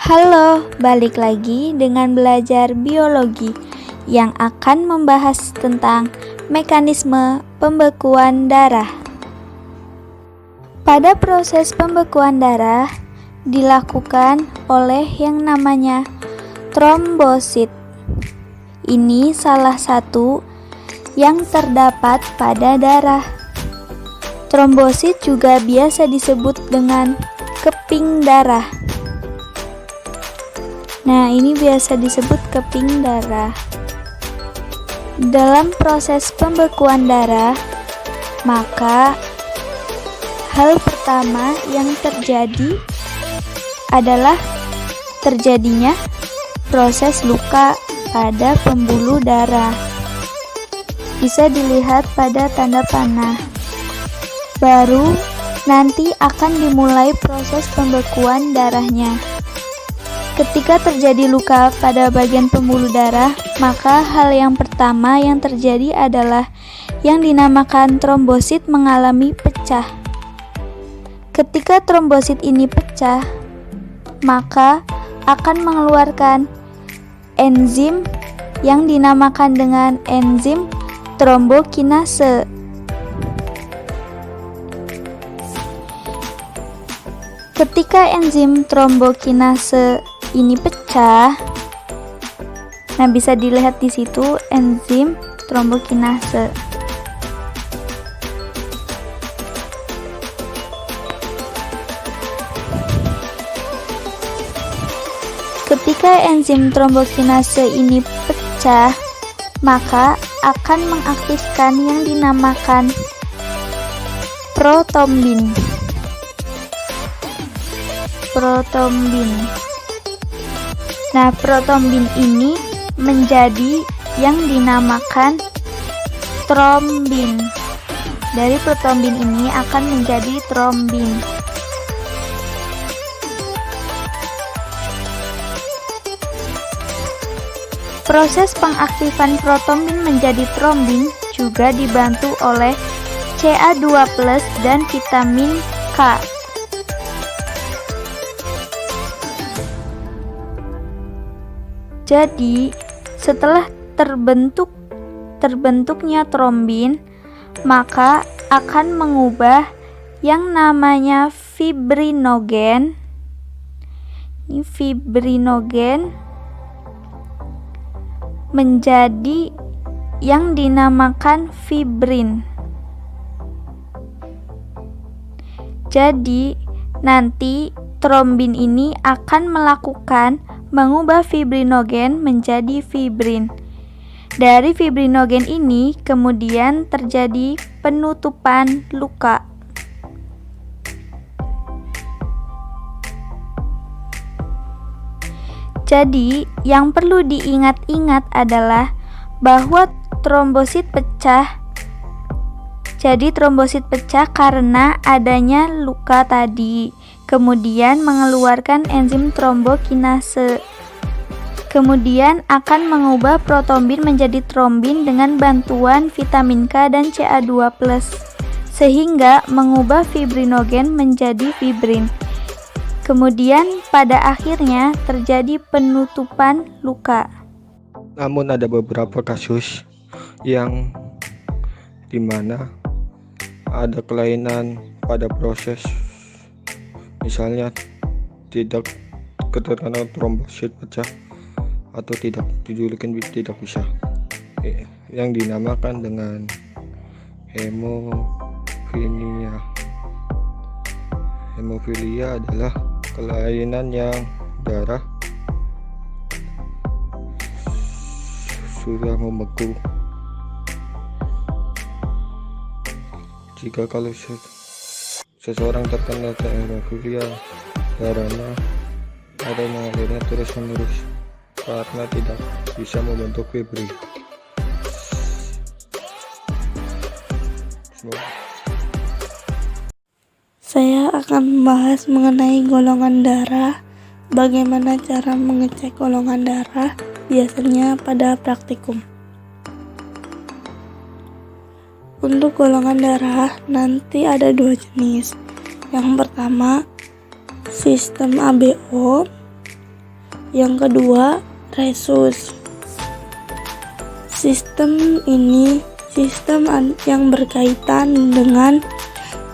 Halo, balik lagi dengan belajar biologi yang akan membahas tentang mekanisme pembekuan darah. Pada proses pembekuan darah dilakukan oleh yang namanya trombosit. Ini salah satu yang terdapat pada darah. Trombosit juga biasa disebut dengan keping darah. Nah, ini biasa disebut keping darah. Dalam proses pembekuan darah, maka hal pertama yang terjadi adalah terjadinya proses luka pada pembuluh darah. Bisa dilihat pada tanda panah. Baru nanti akan dimulai proses pembekuan darahnya. Ketika terjadi luka pada bagian pembuluh darah, maka hal yang pertama yang terjadi adalah yang dinamakan trombosit mengalami pecah. Ketika trombosit ini pecah, maka akan mengeluarkan enzim yang dinamakan dengan enzim trombokinase. Ketika enzim trombokinase ini pecah, nah bisa dilihat di situ enzim trombokinase. Ketika enzim trombokinase ini pecah, maka akan mengaktifkan yang dinamakan protombin. Nah, protombin ini menjadi yang dinamakan trombin. Dari protombin ini akan menjadi trombin. Proses pengaktifan protombin menjadi trombin juga dibantu oleh Ca2+ dan vitamin K. Jadi, setelah terbentuknya trombin, maka akan mengubah yang namanya fibrinogen. Ini fibrinogen menjadi yang dinamakan fibrin. Jadi, nanti trombin ini akan mengubah fibrinogen menjadi fibrin. Dari fibrinogen ini kemudian terjadi penutupan luka. Jadi, yang perlu diingat-ingat adalah bahwa trombosit pecah. Jadi, trombosit pecah karena adanya luka tadi. Kemudian mengeluarkan enzim trombokinase. Kemudian akan mengubah protombin menjadi trombin dengan bantuan vitamin K dan Ca2+, sehingga mengubah fibrinogen menjadi fibrin. Kemudian pada akhirnya terjadi penutupan luka. Namun ada beberapa kasus yang dimana ada kelainan pada proses, misalnya tidak keterangan trombosit pecah atau tidak dijulukin tidak bisa, yang dinamakan dengan hemofilia. Hemofilia adalah kelainan yang darah sudah membeku. Jika kalau seseorang terkena hemofilia, darahnya ada mengalirnya terus-menerus karena tidak bisa membentuk fibrin. Saya akan membahas mengenai golongan darah. Bagaimana cara mengecek golongan darah? Biasanya pada praktikum. Untuk golongan darah nanti ada 2 jenis. Yang pertama sistem ABO, Yang kedua, resus. Sistem ini sistem yang berkaitan dengan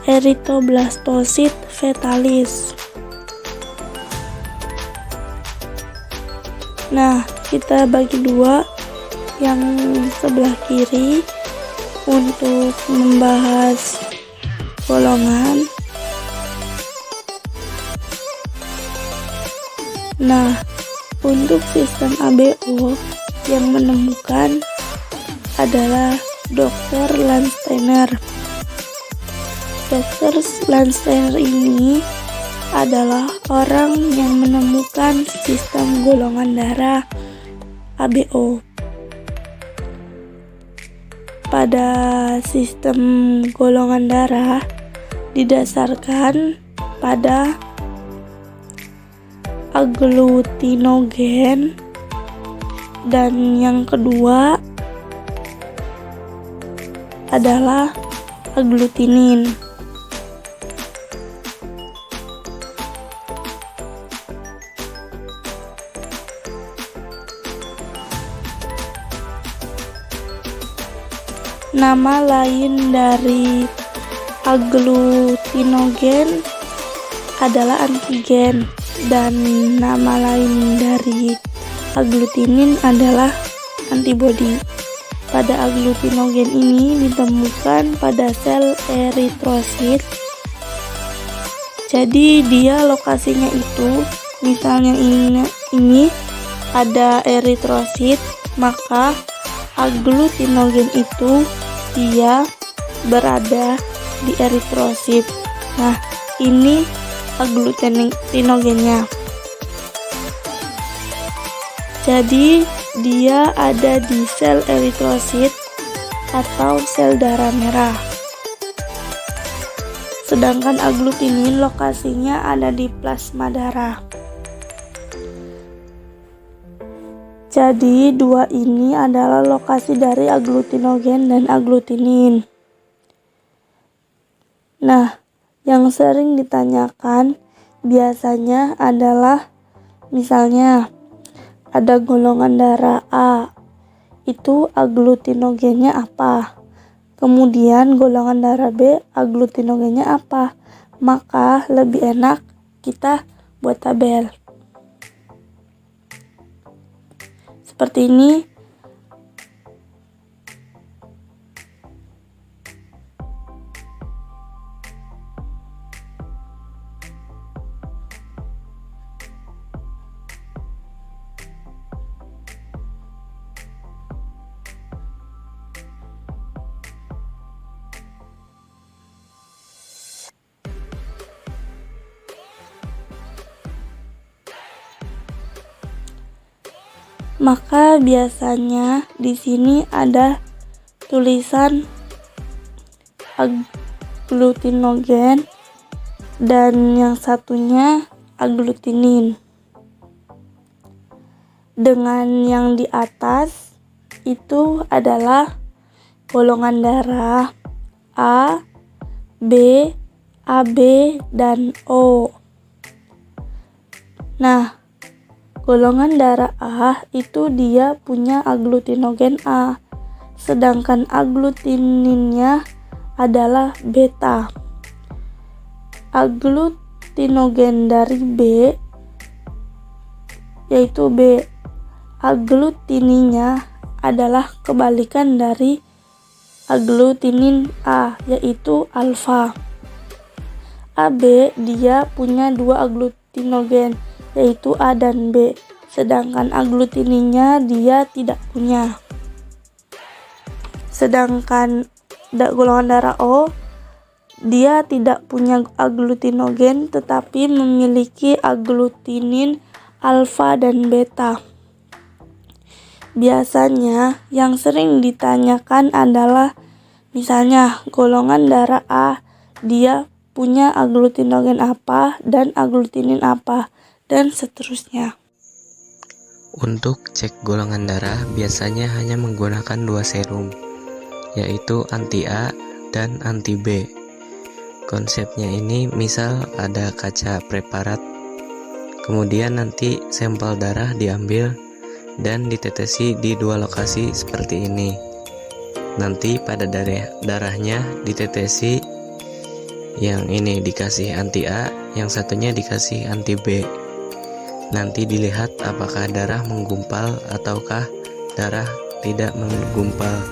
erythroblastosit fetalis. Nah, kita bagi dua, yang sebelah kiri untuk membahas golongan. Nah, untuk sistem ABO yang menemukan adalah Dr. Landsteiner. Dr. Landsteiner ini adalah orang yang menemukan sistem golongan darah ABO. Pada sistem golongan darah didasarkan pada agglutinogen, dan yang kedua adalah agglutinin. Nama lain dari agglutinogen adalah antigen, dan nama lain dari agglutinin adalah antibodi. Pada agglutinogen ini ditemukan pada sel eritrosit. Jadi dia lokasinya itu, misalnya ini ada eritrosit, maka agglutinogen itu dia berada di eritrosit. Nah, ini agglutinogennya. Jadi dia ada di sel eritrosit atau sel darah merah. Sedangkan agglutinin lokasinya ada di plasma darah. Jadi dua ini adalah lokasi dari agglutinogen dan agglutinin. Nah, yang sering ditanyakan biasanya adalah misalnya ada golongan darah A, itu agglutinogennya apa? Kemudian golongan darah B, agglutinogennya apa? Maka lebih enak kita buat tabel. Seperti ini. Maka biasanya di sini ada tulisan agglutinogen dan yang satunya agglutinin. Dengan yang di atas itu adalah golongan darah A, B, AB, dan O. Nah, golongan darah A itu dia punya agglutinogen A, sedangkan agglutininnya adalah beta. Agglutinogen dari B yaitu B. Agglutininya adalah kebalikan dari agglutinin A, yaitu alfa. AB dia punya dua agglutinogen, yaitu A dan B, sedangkan agglutininya dia tidak punya. Sedangkan golongan darah O dia tidak punya agglutinogen tetapi memiliki agglutinin alfa dan beta. Biasanya yang sering ditanyakan adalah misalnya golongan darah A dia punya agglutinogen apa dan agglutinin apa, dan seterusnya. Untuk cek golongan darah biasanya hanya menggunakan dua serum, yaitu anti A dan anti B. Konsepnya ini misal ada kaca preparat, Kemudian nanti sampel darah diambil dan ditetesi di 2 lokasi seperti ini. Nanti pada darahnya ditetesi, yang ini dikasih anti A, yang satunya dikasih anti B. Nanti dilihat apakah darah menggumpal ataukah darah tidak menggumpal.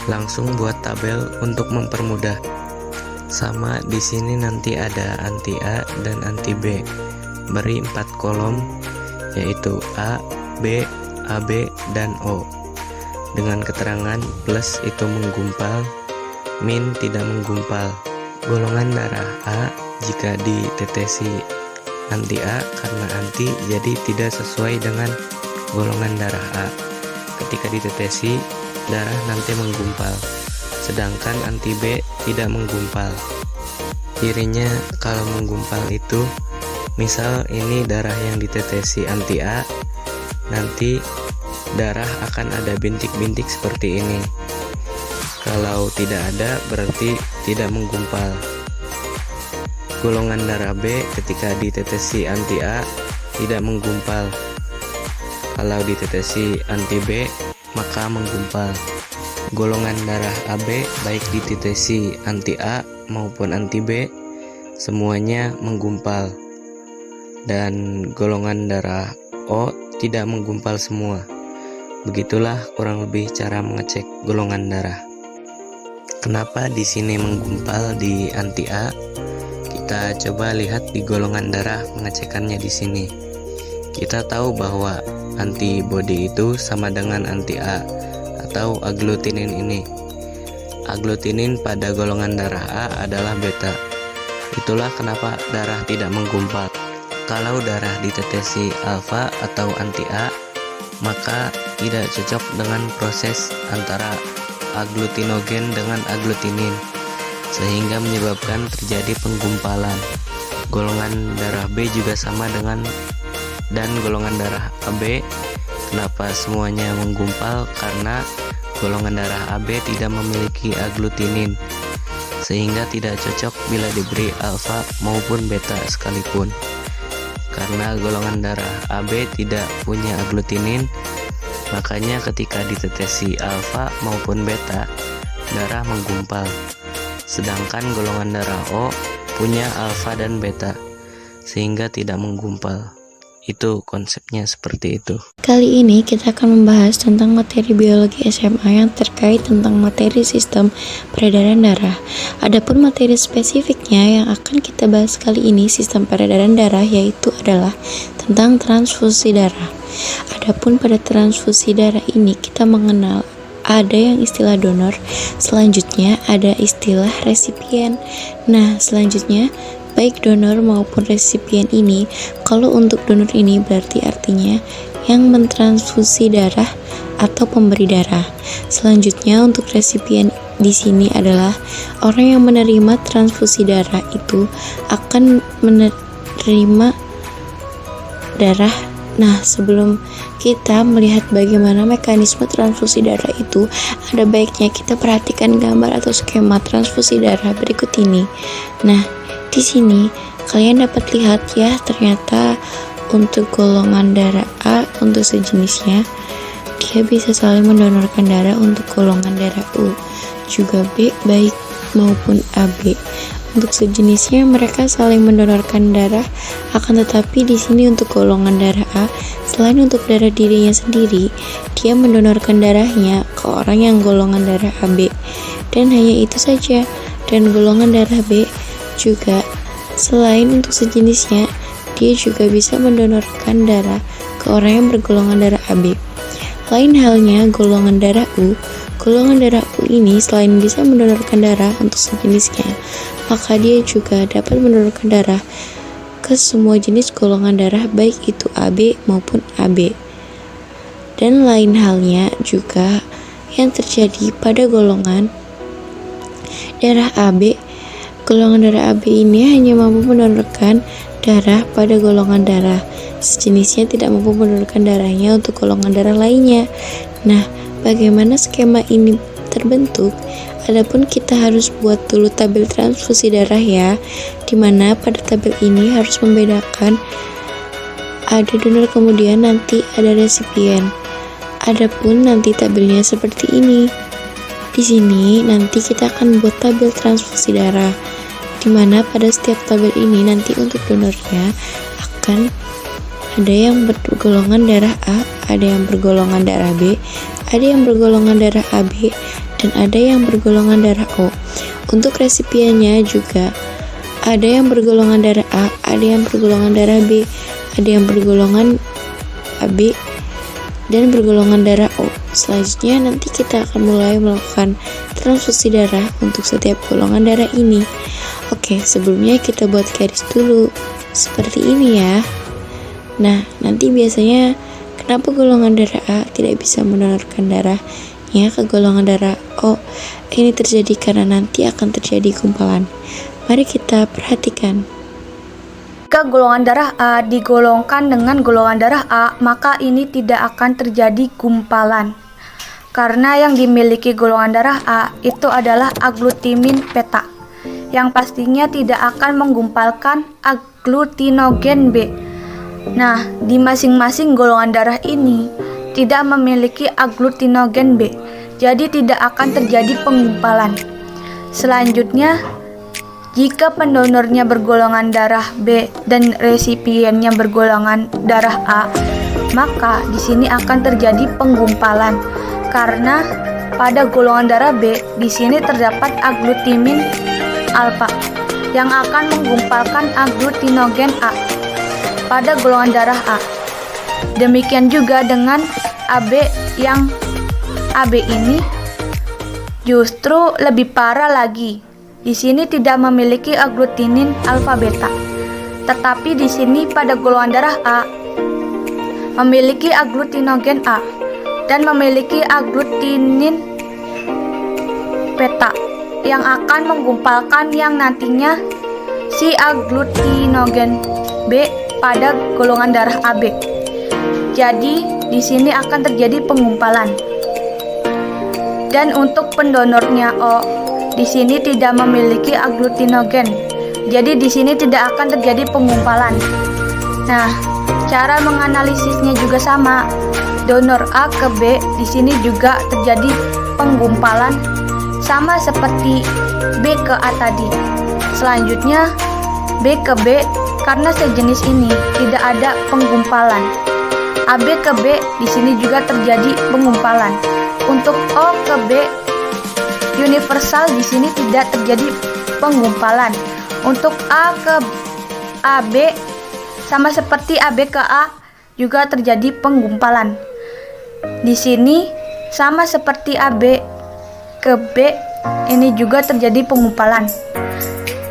Langsung buat tabel untuk mempermudah. Sama di sini nanti ada anti A dan anti B. Beri 4 kolom, yaitu A, B, AB, dan O. Dengan keterangan plus itu menggumpal, min tidak menggumpal. Golongan darah A jika ditetesi anti A karena anti jadi tidak sesuai dengan golongan darah A. Ketika ditetesi, darah nanti menggumpal, sedangkan anti B tidak menggumpal. Cirinya kalau menggumpal itu, misal ini darah yang ditetesi anti A, nanti darah akan ada bintik-bintik seperti ini. Kalau tidak ada berarti tidak menggumpal. Golongan darah B ketika ditetesi anti A tidak menggumpal. Kalau ditetesi anti B maka menggumpal. Golongan darah AB baik ditetesi anti A maupun anti B semuanya menggumpal. Dan golongan darah O tidak menggumpal semua. Begitulah kurang lebih cara mengecek golongan darah. Kenapa di sini menggumpal di anti A? Kita coba lihat di golongan darah pengecekannya di sini. Kita tahu bahwa antibodi itu sama dengan anti A atau agglutinin ini. Agglutinin pada golongan darah A adalah beta. Itulah kenapa darah tidak menggumpal. Kalau darah ditetesi alfa atau anti A, maka tidak cocok dengan proses antara agglutinogen dengan agglutinin, sehingga menyebabkan terjadi penggumpalan. Golongan darah B juga sama dengan dan golongan darah AB. Kenapa semuanya menggumpal? Karena golongan darah AB tidak memiliki agglutinin, sehingga tidak cocok bila diberi alfa maupun beta sekalipun. Karena golongan darah AB tidak punya agglutinin, makanya ketika ditetesi alfa maupun beta, darah menggumpal. Sedangkan golongan darah O punya alfa dan beta, sehingga tidak menggumpal. Itu konsepnya seperti itu. Kali ini kita akan membahas tentang materi biologi SMA yang terkait tentang materi sistem peredaran darah. Adapun materi spesifiknya yang akan kita bahas kali ini sistem peredaran darah, yaitu adalah tentang transfusi darah. Adapun pada transfusi darah ini kita mengenal ada yang istilah donor, selanjutnya ada istilah resipien. Nah, selanjutnya baik donor maupun resipien ini, kalau untuk donor ini berarti artinya yang mentransfusi darah atau pemberi darah. Selanjutnya untuk resipien di sini adalah orang yang menerima transfusi darah itu akan menerima darah. Nah, sebelum kita melihat bagaimana mekanisme transfusi darah itu, ada baiknya kita perhatikan gambar atau skema transfusi darah berikut ini. Nah, di sini kalian dapat lihat ya, ternyata untuk golongan darah A untuk sejenisnya dia bisa saling mendonorkan darah untuk golongan darah U, juga B baik maupun AB. Untuk sejenisnya mereka saling mendonorkan darah, akan tetapi di sini untuk golongan darah A, selain untuk darah dirinya sendiri, dia mendonorkan darahnya ke orang yang golongan darah AB. Dan hanya itu saja. Dan golongan darah B juga selain untuk sejenisnya, dia juga bisa mendonorkan darah ke orang yang bergolongan darah AB. Lain halnya golongan darah U. Golongan darah U ini selain bisa mendonorkan darah untuk sejenisnya, maka dia juga dapat mendonorkan darah ke semua jenis golongan darah baik itu AB maupun AB. Dan lain halnya juga yang terjadi pada golongan darah AB. Golongan darah AB ini hanya mampu mendonorkan darah pada golongan darah sejenisnya, tidak mampu mendonorkan darahnya untuk golongan darah lainnya. Nah, bagaimana skema ini terbentuk? Adapun kita harus buat dulu tabel transfusi darah ya, dimana pada tabel ini harus membedakan ada donor, kemudian nanti ada resipien. Adapun nanti tabelnya seperti ini. Di sini nanti kita akan buat tabel transfusi darah, di mana pada setiap tabel ini nanti untuk donornya akan ada yang bergolongan darah A, ada yang bergolongan darah B, ada yang bergolongan darah AB, dan ada yang bergolongan darah O. Untuk resipiennya juga ada yang bergolongan darah A, ada yang bergolongan darah B, ada yang bergolongan AB, dan bergolongan darah O. Selanjutnya nanti kita akan mulai melakukan transfusi darah untuk setiap golongan darah ini. Oke, sebelumnya kita buat garis dulu seperti ini ya. Nah, nanti biasanya kenapa golongan darah A tidak bisa mendonorkan darahnya ke golongan darah O? Ini terjadi karena nanti akan terjadi gumpalan. Mari kita perhatikan. Jika golongan darah A digolongkan dengan golongan darah A, maka ini tidak akan terjadi gumpalan. Karena yang dimiliki golongan darah A itu adalah aglutimin beta, yang pastinya tidak akan menggumpalkan aglutinogen B. Nah, di masing-masing golongan darah ini tidak memiliki aglutinogen B, jadi tidak akan terjadi penggumpalan. Selanjutnya, jika pendonornya bergolongan darah B dan resipiennya bergolongan darah A, maka di sini akan terjadi penggumpalan karena pada golongan darah B di sini terdapat aglutimin alfa yang akan menggumpalkan aglutinogen A pada golongan darah A. Demikian juga dengan AB, yang AB ini justru lebih parah lagi. Di sini tidak memiliki aglutinin alfa beta, tetapi di sini pada golongan darah A memiliki aglutinogen A dan memiliki aglutinin beta yang akan menggumpalkan yang nantinya si aglutinogen B pada golongan darah AB. Jadi di sini akan terjadi penggumpalan. Dan untuk pendonornya O, di sini tidak memiliki aglutinogen, jadi di sini tidak akan terjadi penggumpalan. Nah, cara menganalisisnya juga sama. Donor A ke B di sini juga terjadi penggumpalan, sama seperti B ke A tadi. Selanjutnya B ke B, karena sejenis ini tidak ada penggumpalan. AB ke B di sini juga terjadi penggumpalan. Untuk O ke B universal di sini tidak terjadi penggumpalan. Untuk A ke AB sama seperti AB ke A juga terjadi penggumpalan. Di sini sama seperti AB ke B, ini juga terjadi penggumpalan.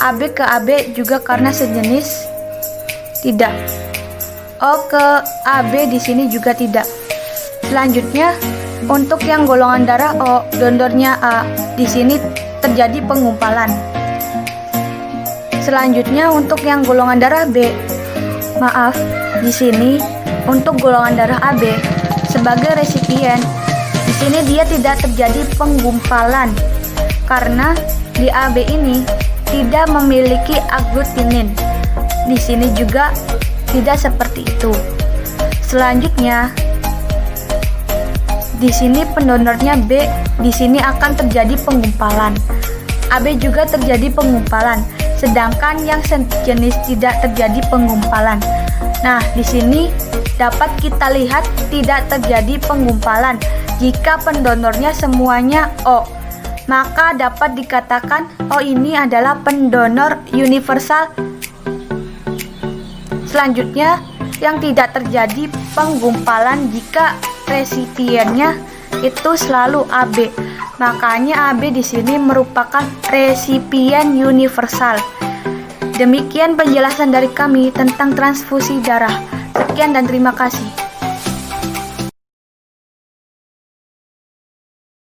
AB ke AB juga karena sejenis tidak. O ke AB di sini juga tidak. Selanjutnya untuk yang golongan darah O, donornya A, di sini terjadi penggumpalan. Selanjutnya untuk yang golongan darah B, maaf, di sini untuk golongan darah AB sebagai resipien, di sini dia tidak terjadi penggumpalan karena di AB ini tidak memiliki aglutinin. Di sini juga tidak seperti itu. Selanjutnya di sini pendonornya B, di sini akan terjadi penggumpalan. AB juga terjadi penggumpalan, sedangkan yang sejenis tidak terjadi penggumpalan. Nah, di sini dapat kita lihat tidak terjadi penggumpalan jika pendonornya semuanya O. Maka dapat dikatakan O ini adalah pendonor universal. Selanjutnya, yang tidak terjadi penggumpalan jika resipiennya itu selalu AB. Makanya AB di sini merupakan resipien universal. Demikian penjelasan dari kami tentang transfusi darah. Sekian dan terima kasih.